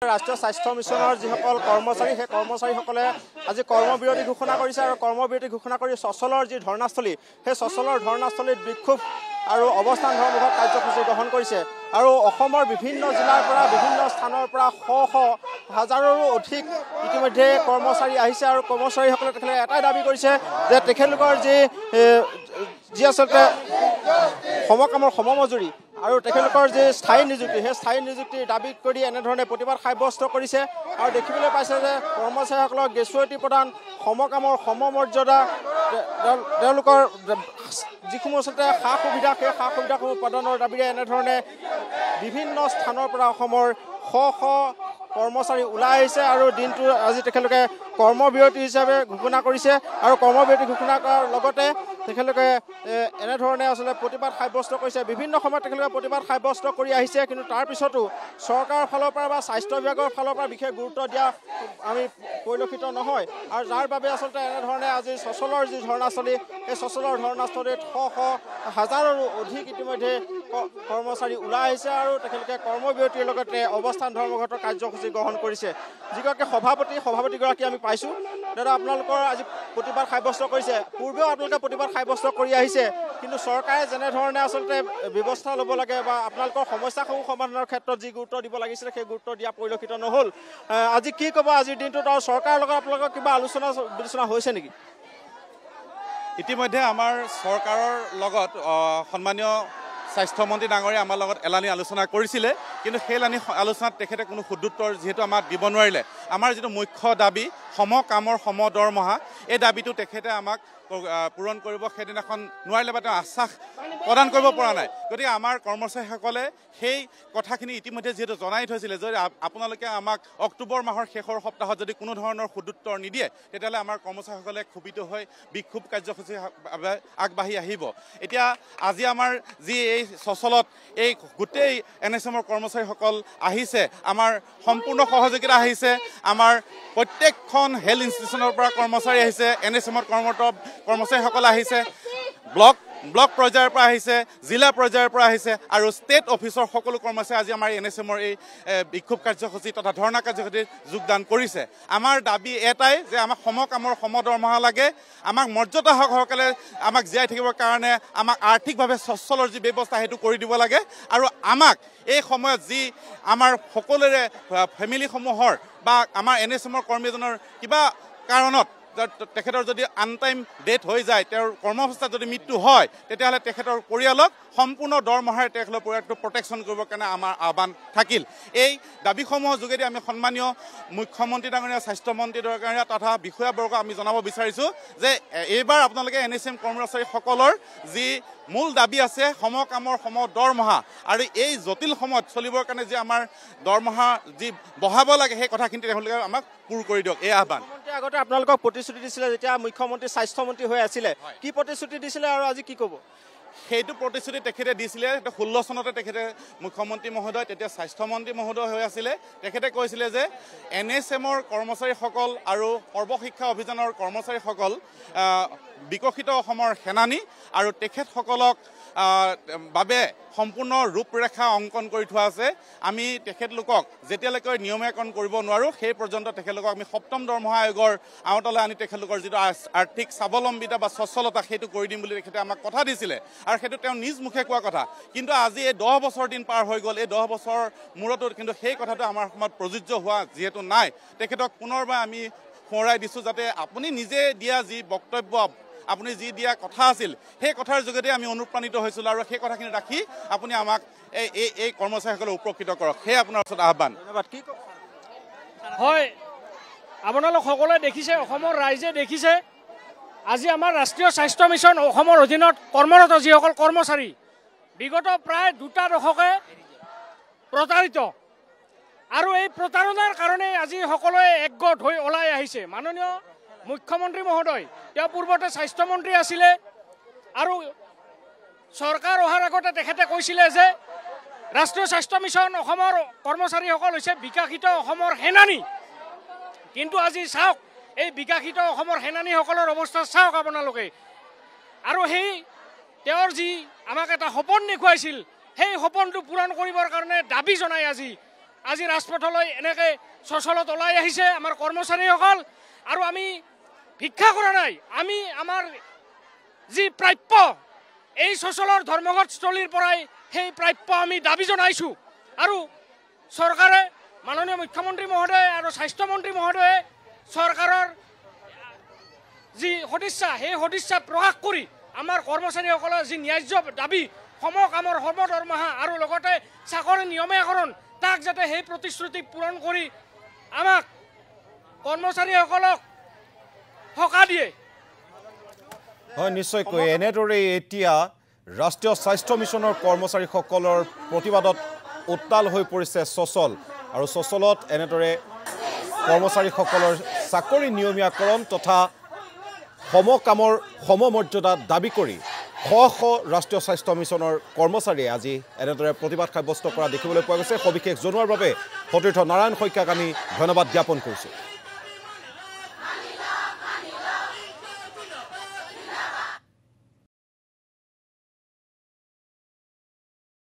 ৰাষ্ট্ৰীয় স্বাস্থ্য মিছনৰ যিসকল কৰ্মচাৰী সেই কৰ্মচাৰীসকলে আজি কৰ্মবিৰতি ঘোষণা কৰিছে আৰু কৰ্মবিৰতি ঘোষণা কৰি সচলৰ যি ধৰ্ণাস্থলী সেই সচলৰ ধৰ্ণাস্থলীত বিক্ষোভ আৰু অৱস্থান ধৰ্মঘট কাৰ্যসূচী গ্ৰহণ কৰিছে আৰু অসমৰ বিভিন্ন জিলাৰ পৰা বিভিন্ন স্থানৰ পৰা শ হাজাৰৰো অধিক ইতিমধ্যে কৰ্মচাৰী আহিছে আৰু কৰ্মচাৰীসকলে তেখেতে এটাই দাবী কৰিছে যে তেখেতলোকৰ যি আচলতে সমকামৰ সমমজুৰি আৰু তেখেতলোকৰ যি স্থায়ী নিযুক্তি সেই স্থায়ী নিযুক্তিৰ দাবী কৰি এনেধৰণে প্ৰতিবাদ সাব্যস্ত কৰিছে আৰু দেখিবলৈ পাইছে যে কৰ্মচাৰীসকলক গ্ৰেচুইটি প্ৰদান সমকামৰ সমমৰ্যাদা তেওঁলোকৰ যিসমূহ আচলতে সা সুবিধা সেই সা সুবিধাসমূহ প্ৰদানৰ দাবীৰে এনেধৰণে বিভিন্ন স্থানৰ পৰা অসমৰ শ কৰ্মচাৰী ওলাই আহিছে আৰু দিনটো আজি তেখেতলোকে কৰ্মবিৰতি হিচাপে ঘোষণা কৰিছে আৰু কৰ্মবিৰতি ঘোষণা কৰাৰ লগতে তেখেতলোকে এনেধৰণে আচলতে প্ৰতিবাদ সাব্যস্ত কৰিছে বিভিন্ন সময়ত তেখেতলোকে প্ৰতিবাদ সাব্যস্ত কৰি আহিছে কিন্তু তাৰ পিছতো চৰকাৰৰ ফালৰ পৰা বা স্বাস্থ্য বিভাগৰ ফালৰ পৰা বিশেষ গুৰুত্ব দিয়া আমি পৰিলক্ষিত নহয় আৰু যাৰ বাবে আচলতে এনেধৰণে আজি সচলৰ যি ধৰ্ণাস্থলী সেই সচলৰ ধৰ্ণাস্থলীত শ হাজাৰৰো অধিক ইতিমধ্যে কৰ্মচাৰী ওলাই আহিছে আৰু তেখেতলোকে কৰ্মবিৰতিৰ লগতে অৱস্থান ধৰ্মঘটৰ কাৰ্যসূচী গ্ৰহণ কৰিছে যিগৰাকী সভাপতিগৰাকী আমি পাইছোঁ দাদা আপোনালোকৰ আজি প্ৰতিবাদ সাব্যস্ত কৰিছে পূৰ্বেও আপোনালোকে প্ৰতিবাদ সাব্যস্ত কৰি আহিছে কিন্তু চৰকাৰে যেনেধৰণে আচলতে ব্যৱস্থা ল'ব লাগে বা আপোনালোকৰ সমস্যাসমূহ সমাধানৰ ক্ষেত্ৰত যি গুৰুত্ব দিব লাগিছিলে সেই গুৰুত্ব দিয়া পৰিলক্ষিত নহ'ল আজি কি ক'ব আজিৰ দিনটোত আৰু চৰকাৰৰ লগত আপোনালোকৰ কিবা বিবেচনা হৈছে নেকি ইতিমধ্যে আমাৰ চৰকাৰৰ লগত সন্মানীয় স্বাস্থ্যমন্ত্ৰী ডাঙৰীয়া আমাৰ লগত এলানি আলোচনা কৰিছিলে কিন্তু সেই এলানি আলোচনাত তেখেতে কোনো সুদুত্তৰ যিহেতু আমাক দিব নোৱাৰিলে আমাৰ যিটো মুখ্য দাবী সমকামৰ সম দৰমহা এই দাবীটো তেখেতে আমাক পূৰণ কৰিব সেইদিনাখন নোৱাৰিলে বা তেওঁ আশ্বাস প্ৰদান কৰিব পৰা নাই গতিকে আমাৰ কৰ্মচাৰীসকলে সেই কথাখিনি ইতিমধ্যে যিহেতু জনাই থৈছিলে যে আপোনালোকে আমাক অক্টোবৰ মাহৰ শেষৰ সপ্তাহত যদি কোনো ধৰণৰ সুদুত্তৰ নিদিয়ে তেতিয়াহ'লে আমাৰ কৰ্মচাৰীসকলে ক্ষোভিত হৈ বিক্ষোভ কাৰ্যসূচী আগবাঢ়ি আহিব এতিয়া আজি আমাৰ যি এই সচলত এই গোটেই NSMৰ কৰ্মচাৰীসকল আহিছে আমাৰ সম্পূৰ্ণ সহযোগিতা আহিছে আমাৰ প্ৰত্যেকখন হেল্থ ইনষ্টিটিউচনৰ পৰা কৰ্মচাৰী আহিছে NSMত কৰ্মৰত কৰ্মচাৰীসকল আহিছে ব্লক পৰ্যায়ৰ পৰা আহিছে জিলা পৰ্যায়ৰ পৰা আহিছে আৰু ষ্টেট অফিচৰ সকলো কৰ্মচাৰী আজি আমাৰ NSMৰ এই বিক্ষোভ কাৰ্যসূচী তথা ধৰ্ণা কাৰ্যসূচীত যোগদান কৰিছে আমাৰ দাবী এটাই যে আমাক সমকামৰ সমদৰমহা লাগে আমাক মৰ্যাদা সহকাৰে আমাক জীয়াই থাকিবৰ কাৰণে আমাক আৰ্থিকভাৱে সচ্ছলৰ যি ব্যৱস্থা সেইটো কৰি দিব লাগে আৰু আমাক এই সময়ত যি আমাৰ সকলোৰে ফেমিলিসমূহৰ বা আমাৰ NSMৰ কৰ্মীজনৰ কিবা কাৰণত তেখেতৰ যদি আনটাইম ডেথ হৈ যায় তেওঁৰ কৰ্মসংস্থাত যদি মৃত্যু হয় তেতিয়াহ'লে তেখেতৰ পৰিয়ালক সম্পূৰ্ণ দৰমহাৰে তেখেতৰ পৰিয়ালটো প্ৰটেকশ্যন কৰিবৰ কাৰণে আমাৰ আহ্বান থাকিল এই দাবীসমূহৰ যোগেদি আমি সন্মানীয় মুখ্যমন্ত্ৰী ডাঙৰীয়া স্বাস্থ্যমন্ত্ৰী ডাঙৰীয়া তথা বিষয়াবৰ্গক আমি জনাব বিচাৰিছোঁ যে এইবাৰ আপোনালোকে NSM কৰ্মচাৰীসকলৰ যি মূল দাবী আছে সমকামৰ সম দৰমহা আৰু এই জটিল সময়ত চলিবৰ কাৰণে যে আমাৰ দৰমহা যি বঢ়াব লাগে সেই কথাখিনি তেওঁলোকে আমাক পূৰ কৰি দিয়ক এই আহ্বান আগতে আপোনালোকক প্ৰতিশ্ৰুতি দিছিলে যেতিয়া মুখ্যমন্ত্ৰী স্বাস্থ্যমন্ত্ৰী হৈ আছিলে কি প্ৰতিশ্ৰুতি দিছিলে আৰু আজি কি ক'ব সেইটো প্ৰতিশ্ৰুতি তেখেতে দিছিলে 16 চনতে তেখেতে মুখ্যমন্ত্ৰী মহোদয় তেতিয়া স্বাস্থ্যমন্ত্ৰী মহোদয় হৈ আছিলে তেখেতে কৈছিলে যে NSMৰ কৰ্মচাৰীসকল আৰু সৰ্বশিক্ষা অভিযানৰ কৰ্মচাৰীসকল বিকশিত অসমৰ সেনানী আৰু তেখেতসকলক বাবে সম্পূৰ্ণ ৰূপৰেখা অংকন কৰি থোৱা আছে আমি তেখেতলোকক যেতিয়ালৈকে নিয়মীয়াকৰণ কৰিব নোৱাৰোঁ সেই পৰ্যন্ত তেখেতলোকক আমি সপ্তম দৰমহা আয়োগৰ আওতালৈ আনি তেখেতলোকৰ যিটো আৰ্থিক স্বাৱলম্বিতা বা স্বচ্ছলতা সেইটো কৰি দিম বুলি তেখেতে আমাক কথা দিছিলে আৰু সেইটো তেওঁ নিজ মুখে কোৱা কথা কিন্তু আজি এই 10 বছৰ দিন পাৰ হৈ গ'ল এই 10 বছৰ মূৰতো কিন্তু সেই কথাটো আমাৰ সময়ত প্ৰযোজ্য হোৱা যিহেতু নাই তেখেতক পুনৰবাৰ আমি সোঁৱৰাই দিছোঁ যাতে আপুনি নিজে দিয়া যি বক্তব্য আপুনি যি দিয়া কথা আছিল সেই কথাৰ যোগেদি আমি অনুপ্ৰাণিত হৈছিলোঁ আৰু সেই কথাখিনি ৰাখি আপুনি আমাক এই কৰ্মচাৰীসকলক উপকৃত কৰক সেই আপোনাৰ ওচৰত আহ্বান ধন্যবাদ কি হয় আপোনালোক সকলোৱে দেখিছে অসমৰ ৰাইজে দেখিছে আজি আমাৰ ৰাষ্ট্ৰীয় স্বাস্থ্য মিছন অসমৰ অধীনত কৰ্মৰত যিসকল কৰ্মচাৰী বিগত প্ৰায় 2 দশকে প্ৰতাৰিত আৰু এই প্ৰতাৰণাৰ কাৰণে আজি সকলোৱে একগোট হৈ ওলাই আহিছে মাননীয় মুখ্যমন্ত্ৰী মহোদয় তেওঁ পূৰ্বতে স্বাস্থ্যমন্ত্ৰী আছিলে আৰু চৰকাৰ অহাৰ আগতে তেখেতে কৈছিলে যে ৰাষ্ট্ৰীয় স্বাস্থ্য মিছন অসমৰ কৰ্মচাৰীসকল হৈছে বিকশিত অসমৰ সেনানী কিন্তু আজি চাওক এই বিকশিত অসমৰ সেনানীসকলৰ অৱস্থা চাওক আপোনালোকে আৰু সেই তেওঁৰ যি আমাক এটা সপোন দেখুৱাইছিল সেই সপোনটো পূৰণ কৰিবৰ কাৰণে দাবী জনাই আজি আজি ৰাজপথলৈ এনেকৈ চচলত ওলাই আহিছে আমাৰ কৰ্মচাৰীসকল। আৰু আমি ভিক্ষা কৰা নাই, আমি আমাৰ যি প্ৰাপ্য এই চচলৰ ধৰ্মঘটস্থলীৰ পৰাই সেই প্ৰাপ্য আমি দাবী জনাইছোঁ। আৰু চৰকাৰে মাননীয় মুখ্যমন্ত্ৰী মহোদয় আৰু স্বাস্থ্যমন্ত্ৰী মহোদয়ে চৰকাৰৰ যি সদিচ্ছা সেই সদিচ্ছা প্ৰকাশ কৰি আমাৰ কৰ্মচাৰীসকলৰ যি ন্যায্য দাবী সমকামৰ সৰ্বদৰমহা আৰু লগতে চাকৰি নিয়মীকৰণ তাক যাতে সেই প্ৰতিশ্ৰুতি পূৰণ কৰি আমাক কৰ্মচাৰীসকলক সকাহ দিয়ে। হয়, নিশ্চয়কৈ এনেদৰে এতিয়া ৰাষ্ট্ৰীয় স্বাস্থ্য মিছনৰ কৰ্মচাৰীসকলৰ প্ৰতিবাদত উত্তাল হৈ পৰিছে চচল। আৰু চচলত এনেদৰে কৰ্মচাৰীসকলৰ চাকৰি নিয়মীয়াকৰণ তথা সমকামৰ সমমৰ্যাদা দাবী কৰি শ শ ৰাষ্ট্ৰীয় স্বাস্থ্য মিছনৰ কৰ্মচাৰীয়ে আজি এনেদৰে প্ৰতিবাদ সাব্যস্ত কৰা দেখিবলৈ পোৱা গৈছে। সবিশেষ জনোৱাৰ বাবে সতীৰ্থ নাৰায়ণ শইকীয়াক আমি ধন্যবাদ জ্ঞাপন কৰিছোঁ।